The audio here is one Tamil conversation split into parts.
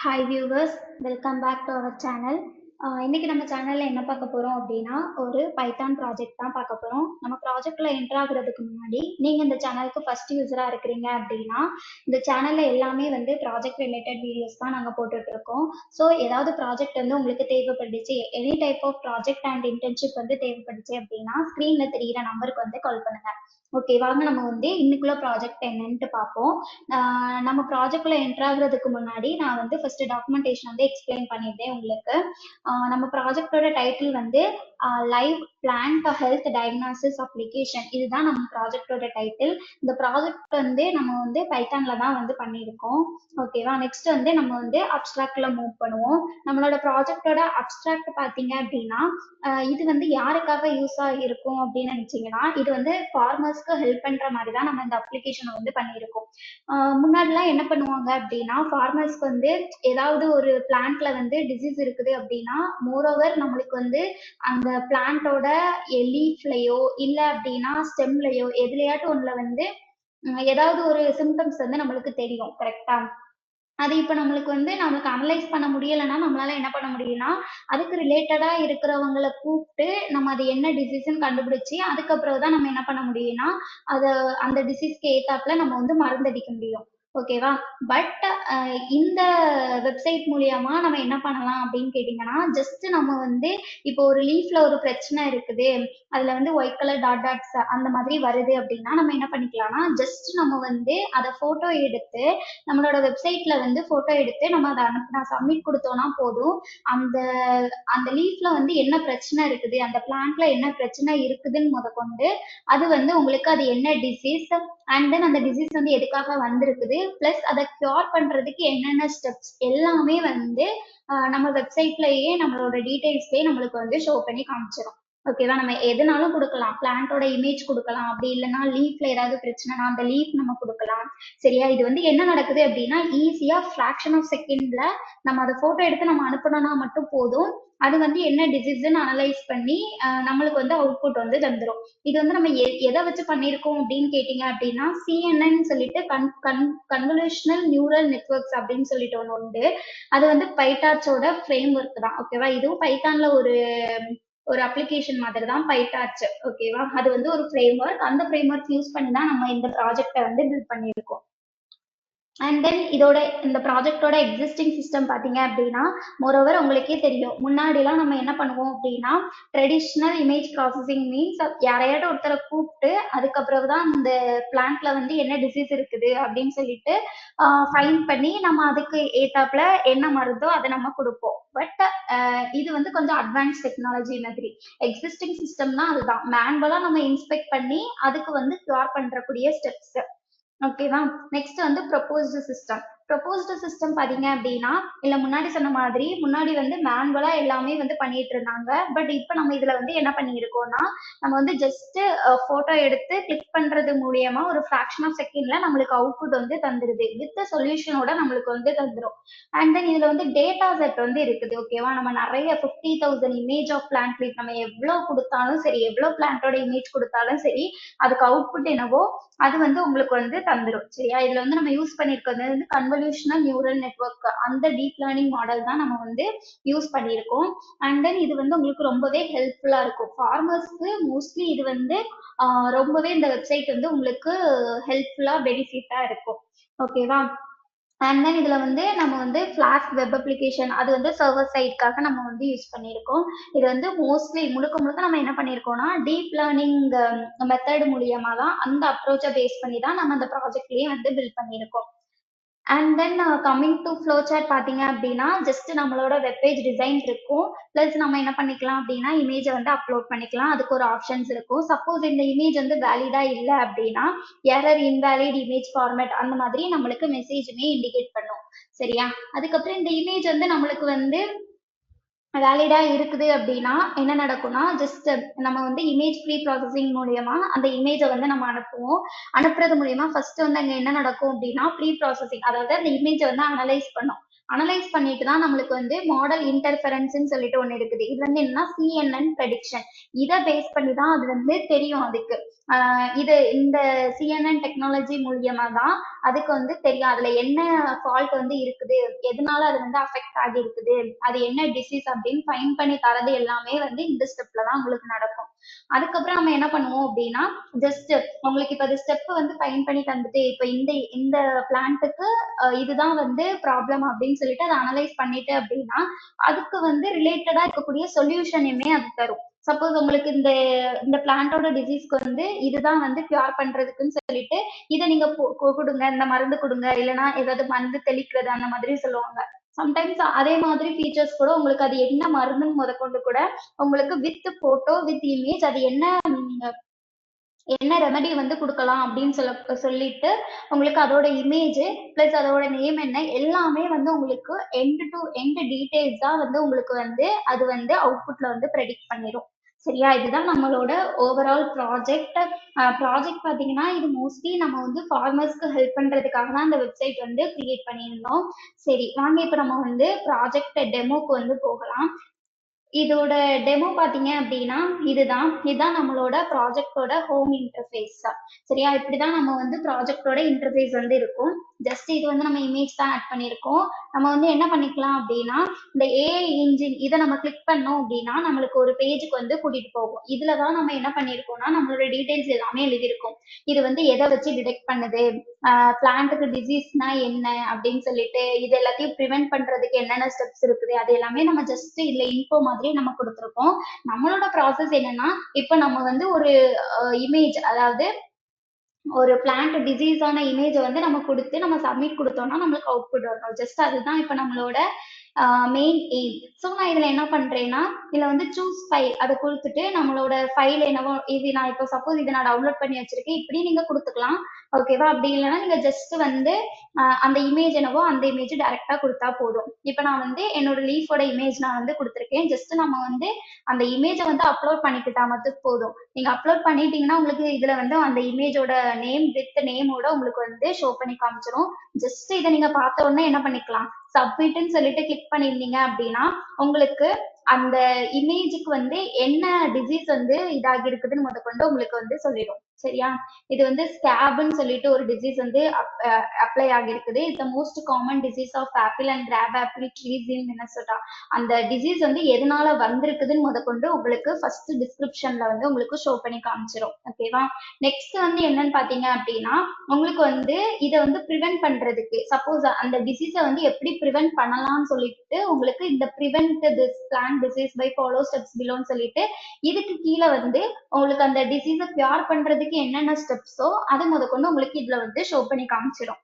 Hi viewers, welcome back to our channel. இன்னைக்கு நம்ம சேனல்ல என்ன பார்க்க போறோம் அப்படின்னா, ஒரு பைத்தான் ப்ராஜெக்ட் தான் பார்க்க போறோம். நம்ம ப்ராஜெக்ட்ல என்டர் ஆகுறதுக்கு முன்னாடி நீங்க இந்த சேனலுக்கு ஃபர்ஸ்ட் யூசரா இருக்கிறீங்க அப்படின்னா, இந்த சேனல்ல எல்லாமே வந்து ப்ராஜெக்ட் ரிலேட்டட் வீடியோஸ் தான் நாங்க போட்டுட்டு இருக்கோம். ஸோ ஏதாவது ப்ராஜெக்ட் வந்து உங்களுக்கு தேவைப்பட்டுச்சு, any type of project and internship வந்து தேவைப்பட்டுச்சு அப்படின்னா ஸ்க்ரீன்ல தெரியிற நம்பருக்கு வந்து கால் பண்ணுங்க. ஓகே, வாங்க நம்ம வந்து இன்னைக்குள்ள ப்ராஜெக்ட் என்னன்ட்டு பார்ப்போம். நம்ம ப்ராஜெக்ட்ல என்டர் ஆகுறதுக்கு முன்னாடி நான் வந்து ஃபர்ஸ்ட் டாக்குமெண்டேஷன் வந்து எக்ஸ்பிளைன் பண்ணிட்டேன் உங்களுக்கு. நம்ம ப்ராஜெக்டோட டைட்டில் வந்து live plant health diagnosis application, இதுதான் நம்ம ப்ராஜெக்டோட டைட்டில். இந்த ப்ராஜெக்ட் வந்து நம்ம வந்து பைத்தான்ல தான் வந்து பண்ணியிருக்கோம். ஓகேவா, நெக்ஸ்ட் வந்து நம்ம வந்து அப்ஸ்ட்ராக்ட்ல மூவ் பண்ணுவோம். நம்மளோட ப்ராஜெக்டோட அப்ஸ்ட்ராக்ட் பார்த்தீங்க அப்படின்னா, இது வந்து யாருக்காக யூஸ் ஆகிருக்கும் அப்படின்னு நினைச்சீங்கன்னா, இது வந்து ஃபார்மர்ஸ்க்கு ஹெல்ப் பண்ற மாதிரி தான் நம்ம இந்த அப்ளிகேஷனை வந்து பண்ணியிருக்கோம். முன்னாடிலாம் என்ன பண்ணுவாங்க அப்படின்னா, ஃபார்மர்ஸ்க்கு வந்து ஏதாவது ஒரு பிளான்ட்ல வந்து டிசீஸ் இருக்குது அப்படின்னா, மோரோவர் நம்மளுக்கு வந்து அந்த பிளான்ட்டோட லீஃப்லயோ இல்ல அப்படின்னா ஸ்டெம்லயோ எதுலயாட்டும் ஒண்ணுல வந்து ஏதாவது ஒரு சிம்டம்ஸ் வந்து நம்மளுக்கு தெரியும். கரெக்டா? அது இப்ப நம்மளுக்கு வந்து நமக்கு அனலைஸ் பண்ண முடியலைன்னா நம்மளால என்ன பண்ண முடியும்னா, அதுக்கு ரிலேட்டடா இருக்கிறவங்கள கூப்பிட்டு நம்ம அது என்ன டிசீஸ்ன்னு கண்டுபிடிச்சு அதுக்கப்புறம் தான் நம்ம என்ன பண்ண முடியும்னா, அத அந்த டிசீஸ்க்கு ஏத்தாப்புல நம்ம வந்து மருந்தடிக்க முடியும். ஓகேவா? பட் இந்த வெப்சைட் மூலியமா நம்ம என்ன பண்ணலாம் அப்படின்னு கேட்டிங்கன்னா, ஜஸ்ட் நம்ம வந்து இப்போ ஒரு லீஃப்ல ஒரு பிரச்சனை இருக்குது, அதுல வந்து ஒயிட் கலர் டாட் டாட்ஸ் அந்த மாதிரி வருது அப்படின்னா நம்ம என்ன பண்ணிக்கலாம்னா, ஜஸ்ட் நம்ம வந்து அதை போட்டோ எடுத்து நம்மளோட வெப்சைட்ல வந்து போட்டோ எடுத்து நம்ம அதை அனுப்பினா சப்மிட் கொடுத்தோம்னா போதும். அந்த அந்த லீஃப்ல வந்து என்ன பிரச்சனை இருக்குது, அந்த பிளான்ட்ல என்ன பிரச்சனை இருக்குதுன்னு முதற்கொண்டு அது வந்து உங்களுக்கு அது என்ன டிசீஸ் அண்ட் தென் அந்த டிசீஸ் வந்து எதுக்காக வந்திருக்குது, பிளஸ் அதை கியூர் பண்றதுக்கு என்னென்ன ஸ்டெப்ஸ் எல்லாமே வந்து நம்ம வெப்சைட்லயே நம்மளோட டீடைல்ஸ்லயே நம்மளுக்கு வந்து ஷோ பண்ணி காமிச்சிடும். ஓகேவா, நம்ம எதுனாலும் கொடுக்கலாம், பிளான்ட்டோட இமேஜ் கொடுக்கலாம், அப்படி இல்லைன்னா லீஃப்ல ஏதாவது பிரச்சனைனா அந்த லீஃப் நம்ம கொடுக்கலாம். சரியா, இது வந்து என்ன நடக்குது அப்படின்னா, ஈஸியா ஃபிராக்ஷன் ஆஃப் செகண்ட்ல நம்ம அதை போட்டோ எடுத்து நம்ம அனுப்பணும்னா மட்டும் போதும். அது வந்து என்ன டிசீஸ்ன்னு அனலைஸ் பண்ணி நம்மளுக்கு வந்து அவுட்புட் வந்து தந்துடும். இது வந்து நம்ம எதை வச்சு பண்ணியிருக்கோம் அப்படின்னு கேட்டீங்க அப்படின்னா, CNN சொல்லிட்டு கன்வல்யூஷனல் நியூரல் நெட்வொர்க்ஸ் அப்படின்னு சொல்லிட்டு ஒன்று உண்டு. அது வந்து பைடார்ச்சோட ஃப்ரேம் ஒர்க் தான். ஓகேவா, இதுவும் பைத்தான்ல ஒரு ஒரு அப்ளிகேஷன் மாதிரி தான் பைடார்ச். ஓகேவா, அது வந்து ஒரு ஃப்ரேம் ஒர்க். அந்த ஃப்ரேம் ஒர்க் யூஸ் பண்ணி தான் நம்ம இந்த ப்ராஜெக்டை வந்து பில்ட் பண்ணியிருக்கோம். அண்ட் தென் இதோட இந்த ப்ராஜெக்டோட எக்ஸிஸ்டிங் சிஸ்டம் பார்த்தீங்க அப்படின்னா, மோரோவர் உங்களுக்கே தெரியும், முன்னாடிலாம் நம்ம என்ன பண்ணுவோம் அப்படின்னா, ட்ரெடிஷ்னல் இமேஜ் ப்ராசஸிங் மீன்ஸ் யாரையாட்டும் ஒருத்தரை கூப்பிட்டு அதுக்கப்புறம் தான் இந்த பிளான்ட்ல வந்து என்ன டிசீஸ் இருக்குது அப்படின்னு சொல்லிட்டு ஃபைண்ட் பண்ணி நம்ம அதுக்கு ஏத்தாப்புல என்ன மருந்தோ அதை நம்ம கொடுப்போம். பட் இது வந்து கொஞ்சம் அட்வான்ஸ் டெக்னாலஜி மாதிரி. எக்ஸிஸ்டிங் சிஸ்டம்னா அதுதான், மேனுவலா நம்ம இன்ஸ்பெக்ட் பண்ணி அதுக்கு வந்து கியூர் பண்றக்கூடிய ஸ்டெப்ஸ். ஓகேவா, நெக்ஸ்ட் வந்து ப்ரொபோஸ்டு சிஸ்டம். ப்ரொபோஸ்டு சிஸ்டம் பாத்தீங்க அப்படின்னா, இல்ல முன்னாடி சொன்ன மாதிரி முன்னாடி வந்து மேனுவலா எல்லாமே வந்து பண்ணிட்டு இருந்தாங்க. பட் இப்போ நம்ம இதுல வந்து என்ன பண்ணியிருக்கோம்னா, நம்ம வந்து ஜஸ்ட் போட்டோ எடுத்து கிளிக் பண்றது மூலியமா ஒரு ஃபிராக்ஷன் ஆஃப் செகண்ட்ல நம்மளுக்கு அவுட்புட் வந்து தந்துருது, வித் சொல்யூஷனோட நம்மளுக்கு வந்து தந்துரும். அண்ட் தென் இதுல வந்து டேட்டா செட் வந்து இருக்குது. ஓகேவா, நம்ம நிறைய 50,000 இமேஜ் ஆஃப் பிளான்ட் லீஃப் நம்ம எவ்வளவு கொடுத்தாலும் சரி, எவ்வளவு பிளான்ட்டோட இமேஜ் கொடுத்தாலும் சரி, அதுக்கு அவுட்புட் என்னவோ அது வந்து உங்களுக்கு வந்து தந்துடும். சரியா, இதுல வந்து நம்ம யூஸ் பண்ணிருக்கிறது வந்து கன்வல்யூஷனல் நியூரல் நெட்வொர்க், அந்த டீப் லேர்னிங் மாடல் தான் நம்ம வந்து யூஸ் பண்ணியிருக்கோம். அண்ட் தென் இது வந்து உங்களுக்கு ரொம்பவே ஹெல்ப்ஃபுல்லா இருக்கும். ஃபார்மர்ஸ்க்கு மோஸ்ட்லி இது வந்து ரொம்பவே இந்த வெப்சைட் வந்து உங்களுக்கு ஹெல்ப்ஃபுல்லா பெனிஃபிட்டா இருக்கும். ஓகேவா, அண்ட் தென் இதுல வந்து நம்ம வந்து ஃபிளாஸ்க் வெப் அப்ளிகேஷன், அது வந்து சர்வர் சைட்காக நம்ம வந்து யூஸ் பண்ணியிருக்கோம். இது வந்து மோஸ்ட்லி முழுக்க முழுக்க நம்ம என்ன பண்ணியிருக்கோம்னா, டீப் லேர்னிங் மெத்தட் மூலியமா தான், அந்த அப்ரோச்சை பேஸ் பண்ணி தான் நம்ம அந்த ப்ராஜெக்ட்லயே வந்து பில்ட் பண்ணியிருக்கோம். And then coming to flow chart பார்த்தீங்க அப்படின்னா, ஜஸ்ட் நம்மளோட வெப்பேஜ் டிசைன் இருக்கும். ப்ளஸ் நம்ம என்ன பண்ணிக்கலாம் அப்படின்னா, இமேஜை வந்து அப்லோட் பண்ணிக்கலாம். அதுக்கு ஒரு ஆப்ஷன்ஸ் இருக்கும். சப்போஸ் இந்த இமேஜ் வந்து வேலிடா இல்லை அப்படின்னா, எரர் இன்வேலிட் இமேஜ் ஃபார்மேட் அந்த மாதிரி நம்மளுக்கு மெசேஜுமே இண்டிகேட் பண்ணும். சரியா, அதுக்கப்புறம் இந்த இமேஜ் வந்து நம்மளுக்கு வந்து வேலிடா இருக்குது அப்படின்னா என்ன நடக்கும்னா, ஜஸ்ட் நம்ம வந்து இமேஜ் ப்ரீ ப்ராசஸிங் மூலியமா அந்த இமேஜை வந்து நம்ம அனுப்புவோம். அனுப்புறது மூலியமா ஃபர்ஸ்ட் வந்து அங்க என்ன நடக்கும் அப்படின்னா, ப்ரீ ப்ராசஸிங், அதாவது அந்த இமேஜை வந்து அனலைஸ் பண்ணும். அனலைஸ் பண்ணிட்டு தான் நம்மளுக்கு வந்து மாடல் இன்டர்ஃபரன்ஸ்ன்னு சொல்லிட்டு ஒன்று இருக்குது. இது வந்து என்னன்னா CNN ப்ரெடிக்ஷன். இதை பேஸ் பண்ணி தான் அது வந்து தெரியும் அதுக்கு. இது இந்த CNN டெக்னாலஜி மூலியமா தான் அதுக்கு வந்து தெரியும் அதுல என்ன ஃபால்ட் வந்து இருக்குது, எதனால அது வந்து அஃபெக்ட் ஆகி இருக்குது, அது என்ன டிசீஸ் அப்படின்னு ஃபைன் பண்ணி தரது எல்லாமே வந்து இந்த ஸ்டெப்ல தான் உங்களுக்கு நடக்கும். அதுக்கப்புறம் நம்ம என்ன பண்ணுவோம் அப்படின்னா, ஜஸ்ட் உங்களுக்கு இப்ப ஸ்டெப் வந்து ஃபைன் பண்ணி தந்துட்டு இப்ப இந்த இந்த பிளான்ட்டுக்கு இதுதான் வந்து ப்ராப்ளம் அப்படின்னு சொல்லிட்டு அதை அனலைஸ் பண்ணிட்டு அப்படின்னா அதுக்கு வந்து ரிலேட்டடா இருக்கக்கூடிய சொல்யூஷனையுமே அது தரும். சப்போஸ் உங்களுக்கு இந்த இந்த பிளான்ட்டோட டிசீஸ்க்கு வந்து இதுதான் வந்து கியூர் பண்றதுக்குன்னு சொல்லிட்டு இதை நீங்க கொடுங்க, இந்த மருந்து கொடுங்க, இல்லைன்னா ஏதாவது மருந்து தெளிக்கிறது அந்த மாதிரி சொல்லுவாங்க. சம்டைம்ஸ் அதே மாதிரி ஃபீச்சர்ஸ் கூட உங்களுக்கு அது என்ன மருந்துன்னு முதற்கொண்டு கூட உங்களுக்கு வித் போட்டோ வித் இமேஜ் அது என்ன ரெமெடி வந்து கொடுக்கலாம் அப்படின்னு சொல்லிட்டு உங்களுக்கு அதோட இமேஜ் பிளஸ் அதோட நேம் என்ன எல்லாமே வந்து உங்களுக்கு எண்ட் டு எண்ட் டீடைல்ஸ் தான் வந்து உங்களுக்கு வந்து அது வந்து அவுட்புட்ல வந்து ப்ரெடிக்ட் பண்ணிடும். சரியா, இதுதான் நம்மளோட ஓவரால் ப்ராஜெக்ட். ப்ராஜெக்ட் பார்த்தீங்கன்னா இது மோஸ்ட்லி நம்ம வந்து ஃபார்மர்ஸ்க்கு ஹெல்ப் பண்றதுக்காக தான் இந்த வெப்சைட் வந்து கிரியேட் பண்ணியிருந்தோம். சரி வாங்க இப்போ நம்ம வந்து ப்ராஜெக்ட் டெமோக்கு வந்து போகலாம். இதோட டெமோ பார்த்தீங்க அப்படின்னா இதுதான் நம்மளோட ப்ராஜெக்டோட ஹோம் இன்டர்ஃபேஸ். சரியா, இப்படிதான் நம்ம வந்து ப்ராஜெக்டோட இன்டர்ஃபேஸ் வந்து இருக்கும். ஜஸ்ட் இது வந்து நம்ம இமேஜ் தான் ஆட் பண்ணியிருக்கோம். நம்ம வந்து என்ன பண்ணிக்கலாம் அப்படின்னா இந்த ஏஐ இன்ஜின் இதை நம்ம கிளிக் பண்ணோம் அப்படின்னா நம்மளுக்கு ஒரு பேஜுக்கு வந்து கூட்டிட்டு போகும். இதுல தான் நம்ம என்ன பண்ணியிருக்கோம்னா நம்மளோட டீடைல்ஸ் எல்லாமே எழுதியிருக்கோம். இது வந்து எதை வச்சு டிடெக்ட் பண்ணுது, பிளான்ட்டுக்கு டிசீஸ்னா என்ன அப்படின்னு சொல்லிட்டு இது எல்லாத்தையும் ப்ரிவென்ட் பண்றதுக்கு என்னென்ன ஸ்டெப்ஸ் இருக்குது அது எல்லாமே நம்ம ஜஸ்ட் இதுல இன்ஃபோ மாதிரி நம்ம கொடுத்துருக்கோம். நம்மளோட ப்ராசஸ் என்னன்னா இப்போ நம்ம வந்து ஒரு இமேஜ், அதாவது ஒரு பிளான்ட் டிசீஸ் ஆன இமேஜை வந்து நம்ம கொடுத்து நம்ம சப்மிட் கொடுத்தோம்னா நம்மளுக்கு அவுட்புட் வரணும். ஜஸ்ட் அதுதான் இப்போ நம்மளோட மெயின் எய்ம். ஸோ நான் இதில் என்ன பண்ணுறேன்னா இதில் வந்து சூஸ் ஃபைல் அதை கொடுத்துட்டு நம்மளோட ஃபைல் என்னவோ இது நான் இப்போ சப்போஸ் இதை நான் டவுன்லோட் பண்ணி வச்சிருக்கேன் இப்படி நீங்கள் கொடுத்துக்கலாம். ஓகேவா, அப்படி இல்லைன்னா நீங்கள் ஜஸ்ட் வந்து அந்த இமேஜ் என்னவோ அந்த இமேஜ் டைரெக்டாக கொடுத்தா போதும். இப்போ நான் வந்து என்னோட லீஃபோட இமேஜ் நான் வந்து கொடுத்துருக்கேன். ஜஸ்ட் நம்ம வந்து அந்த இமேஜை வந்து அப்லோட் பண்ணிக்கிட்டா மட்டும் போதும். நீங்க அப்லோட் பண்ணிட்டீங்கன்னா உங்களுக்கு இதுல வந்து அந்த இமேஜோட நேம் வித் நேமோட உங்களுக்கு வந்து ஷோ பண்ணி காமிச்சிரும். ஜஸ்ட் இதை நீங்க பார்த்த உடனே என்ன பண்ணிக்கலாம், சப்மிட்னு சொல்லிட்டு கிளிக் பண்ணிருந்தீங்க அப்படின்னா உங்களுக்கு அந்த இமேஜுக்கு வந்து என்ன டிசீஸ் வந்து இதாகி இருக்குதுன்னு முதற்கொண்டு உங்களுக்கு வந்து சொல்லிடும். சரியா, இது வந்து ஸ்கேப்னு சொல்லிட்டு ஒரு டிசீஸ் வந்து அப்ளை ஆகிருக்குது. It's most common disease of apple and crab apple trees in Minnesota. அந்த டிசீஸ் வந்து எதனால வந்திருக்குதுன்னு முதற்கொண்டு உங்களுக்கு ஃபர்ஸ்ட் டிஸ்கிரிப்ஷன்ல வந்து உங்களுக்கு ஷோ பண்ணி காமிச்சிடும். ஓகேவா, நெக்ஸ்ட் வந்து என்னன்னு பாத்தீங்க அப்படின்னா உங்களுக்கு வந்து இதை வந்து ப்ரிவென்ட் பண்றதுக்கு சப்போஸ் அந்த டிசீஸை வந்து எப்படி ப்ரிவென்ட் பண்ணலாம்னு சொல்லிட்டு உங்களுக்கு இந்த prevent this plant disease by follow steps பிலோன்னு சொல்லிட்டு இதுக்கு கீழே வந்து உங்களுக்கு அந்த டிசீஸை கியூர் பண்றதுக்கு என்னென்ன ஸ்டெப்ஸோ அதை முதற்கொண்டு உங்களுக்கு இதுல வந்து ஷோ பண்ணி காமிச்சிடும்.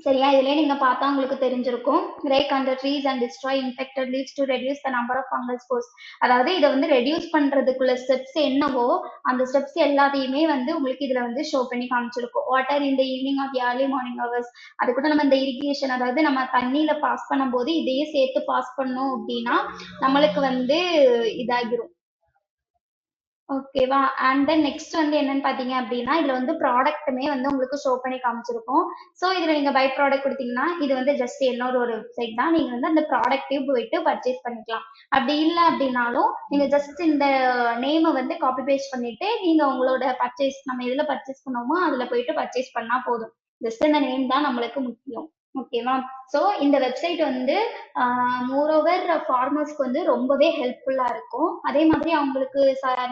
சரியா, இதுலயே நீங்க பார்த்தா உங்களுக்கு தெரிஞ்சிருக்கும். ரேக் அந்த trees and destroy infected leaves to reduce the number of fungal spores. அதாவது இதை வந்து ரெடியூஸ் பண்றதுக்குள்ள ஸ்டெப்ஸ் என்னவோ அந்த ஸ்டெப்ஸ் எல்லாத்தையுமே வந்து உங்களுக்கு இதுல வந்து ஷோ பண்ணி காமிச்சிருக்கும். வாட்டர் இந்த evening of early morning hours. அது கூட நம்ம இந்த இரிகேஷன், அதாவது நம்ம தண்ணியில பாஸ் பண்ணும்போது இதையே சேர்த்து பாஸ் பண்ணோம் அப்படின்னா நம்மளுக்கு வந்து இதாகிரும். ஓகேவா, அண்ட் தென் நெக்ஸ்ட் வந்து என்னன்னு பாத்தீங்க அப்படின்னா இதுல வந்து ப்ராடக்ட்டுமே வந்து உங்களுக்கு ஷோ பண்ணி காமிச்சிருக்கும். ஸோ இதுல நீங்க பை ப்ராடக்ட் கொடுத்தீங்கன்னா இது வந்து ஜஸ்ட் என்னோட ஒரு வெப்சைட் தான், நீங்க வந்து அந்த ப்ராடக்ட்டையும் போயிட்டு பர்ச்சேஸ் பண்ணிக்கலாம். அப்படி இல்லை அப்படின்னாலும் நீங்க ஜஸ்ட் இந்த நேமை வந்து காப்பி பேஸ்ட் பண்ணிட்டு நீங்க உங்களோட பர்ச்சேஸ் நம்ம எதுல பர்ச்சேஸ் பண்ணோமோ அதுல போயிட்டு பர்ச்சேஸ் பண்ணா போதும். ஜஸ்ட் இந்த நேம் தான் நம்மளுக்கு முக்கியம். ஓகேவா, ஸோ இந்த வெப்சைட் வந்து மோரோவர் ஃபார்மர்ஸ்க்கு வந்து ரொம்பவே ஹெல்ப்ஃபுல்லா இருக்கும். அதே மாதிரி அவங்களுக்கு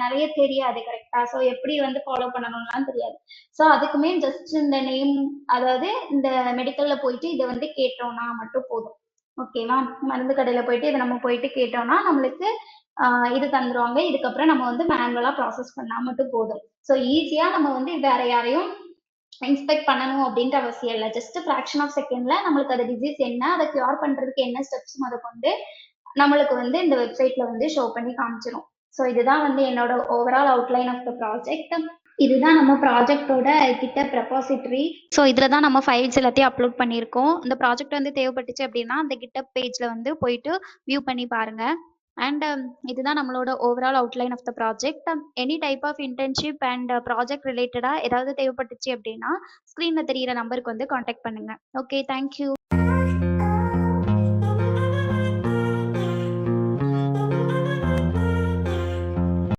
நிறைய தெரியாது கரெக்டா, ஸோ எப்படி வந்து ஃபாலோ பண்ணணும்லாம் தெரியாது. ஸோ அதுக்குமே ஜஸ்ட் இந்த நேம், அதாவது இந்த மெடிக்கல்ல போயிட்டு இதை வந்து கேட்டோம்னா மட்டும் போதும். ஓகேவா, மருந்து கடையில போயிட்டு இதை நம்ம போயிட்டு கேட்டோம்னா நம்மளுக்கு இது தந்துருவாங்க. இதுக்கப்புறம் நம்ம வந்து மேனுவலா ப்ராசஸ் பண்ணா மட்டும் போதும். ஸோ ஈஸியா நம்ம வந்து வேற யாரையும் இன்ஸ்பெக்ட் பண்ணணும் அப்படின்ற அவசியம் இல்லை. ஜஸ்ட் ஃபிராக்ஷன் ஆஃப் செகண்ட்ல நம்மளுக்கு அந்த டிசீஸ் என்ன, அதை கியூர் பண்றதுக்கு என்ன ஸ்டெப்ஸ் அதை கொண்டு நம்மளுக்கு வந்து இந்த வெப்சைட்ல வந்து ஷோ பண்ணி காமிச்சிடும். ஸோ இதுதான் வந்து என்னோட overall outline of the project. இதுதான் நம்ம ப்ராஜெக்டோட கிட்டப் ரெபாசிட்டரி. ஸோ இதில் தான் நம்ம ஃபைல்ஸ் எல்லாத்தையும் அப்லோட் பண்ணியிருக்கோம். இந்த ப்ராஜெக்ட் வந்து தேவைப்பட்டுச்சு அப்படின்னா அந்த கிட்டப் பேஜில் வந்து போயிட்டு வியூ பண்ணி பாருங்க. அண்ட் இதுதான் நம்மளோட overall outline of the project. Any type of internship and project ரிலேட்டடாக ஏதாவது தேவைப்பட்டுச்சு அப்படின்னா ஸ்க்ரீனில் தெரியிற நம்பருக்கு வந்து காண்டாக்ட் பண்ணுங்க. Okay, thank you.